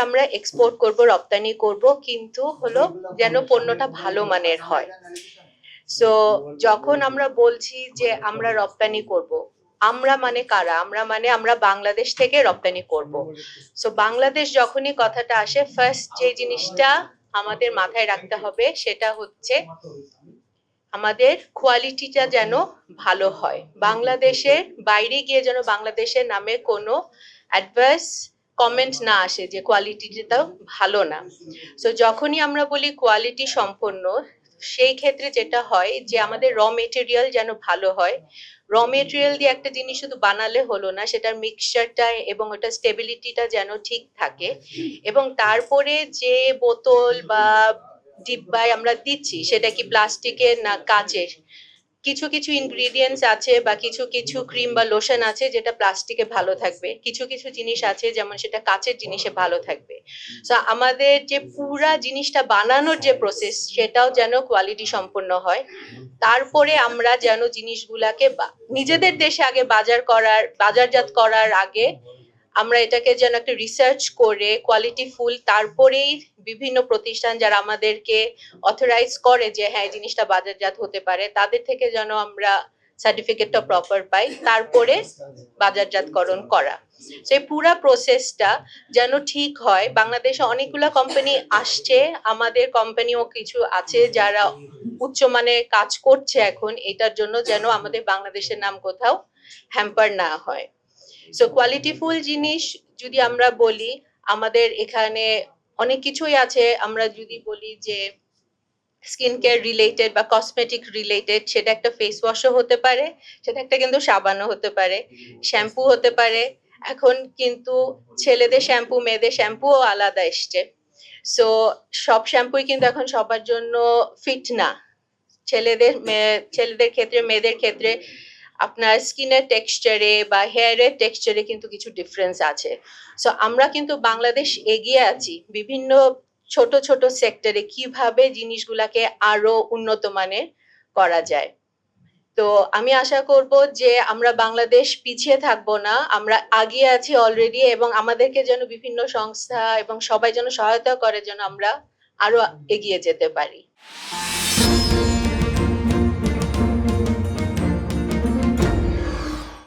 আমরা এক্সপোর্ট করব, রপ্তানি করব, কিন্তু হলো যেন পণ্যটা ভালো মানের হয়। সো যখন আমরা বলছি যে আমরা রপ্তানি করব, আমরা মানে কারা? আমরা বাংলাদেশ থেকে রপ্তানি করব। সো বাংলাদেশ যখনই কথাটা আসে, ফার্স্ট যে জিনিসটা আমাদের মাথায় রাখতে হবে সেটা হচ্ছে আমাদের কোয়ালিটিটা যেন ভালো হয়। বাংলাদেশের বাইরে গিয়ে যেন বাংলাদেশের নামে কোনো অ্যাডভার্স কমেন্ট না আসে যে কোয়ালিটিটা ভালো না। সো যখনই আমরা বলি কোয়ালিটি সম্পন্ন, সেই ক্ষেত্রে যেটা হয় যে আমাদের র মেটেরিয়াল যেন ভালো হয়। র মেটেরিয়াল দিয়ে একটা জিনিস শুধু বানালে হলো না, সেটার মিক্সচারটা এবং ওটার স্টেবিলিটিটা যেন ঠিক থাকে। এবং তারপরে যে বোতল বা ডিব্বায় আমরা দিচ্ছি সেটা কি প্লাস্টিকের না কাচের। কিছু কিছু ইনগ্রিডিয়েন্টস আছে বা কিছু কিছু ক্রিম বা লোশন আছে যেটা প্লাস্টিকে ভালো থাকবে, কিছু কিছু জিনিস আছে যেমন সেটা কাচের জিনিসে ভালো থাকবে। সো আমাদের যে পুরা জিনিসটা বানানোর যে প্রসেস সেটাও যেন কোয়ালিটি সম্পন্ন হয়। তারপরে আমরা যেন জিনিসগুলাকে নিজেদের দেশে আগে বাজারজাত করার আগে আমরা এটাকে যেন একটা রিসার্চ করে কোয়ালিটি ফুল, তারপরেই বিভিন্ন প্রতিষ্ঠান যারা আমাদেরকে অথরাইজ করে যে হ্যাঁ জিনিসটা বাজারজাত হতে পারে, তাদের থেকে যেন আমরা সার্টিফিকেটটা প্রপার পাই, তারপরে বাজারজাতকরণ করা। সেই পুরা প্রসেসটা যেন ঠিক হয়। বাংলাদেশে অনেকগুলো কোম্পানি আসছে, আমাদের কোম্পানিও কিছু আছে যারা উচ্চমানের কাজ করছে এখন, এটার জন্য যেন আমাদের বাংলাদেশের নাম কোথাও হ্যাম্পার না হয়। সো কোয়ালিটিফুল জিনিস যদি আমরা বলি, আমাদের এখানে অনেক কিছুই আছে। আমরা যদি বলি যে স্কিন কেয়ার রিলেটেড বা কসমেটিক রিলেটেড, সেটা একটা ফেস ওয়াশও হতে পারে, সেটা একটা কিন্তু সাবানও হতে পারে, শ্যাম্পু হতে পারে। এখন কিন্তু ছেলেদের শ্যাম্পু মেয়েদের শ্যাম্পুও আলাদা এসছে। সো সব শ্যাম্পুই কিন্তু এখন সবার জন্য ফিট না। ছেলেদের ক্ষেত্রে মেয়েদের ক্ষেত্রে আপনার স্কিনের টেক্সচারে বা হেয়ারের টেক্সচারে কিন্তু কিছু ডিফারেন্স আছে। সো আমরা কিন্তু বাংলাদেশ এগিয়ে আছি বিভিন্ন ছোট ছোট সেক্টরে কিভাবে জিনিসগুলাকে আরো উন্নত মানের করা যায়। তো আমি আশা করব যে আমরা বাংলাদেশ পিছিয়ে থাকবো না, আমরা আগিয়ে আছি অলরেডি, এবং আমাদেরকে যেন বিভিন্ন সংস্থা এবং সবাই যেন সহায়তা করে যেন আমরা আরো এগিয়ে যেতে পারি।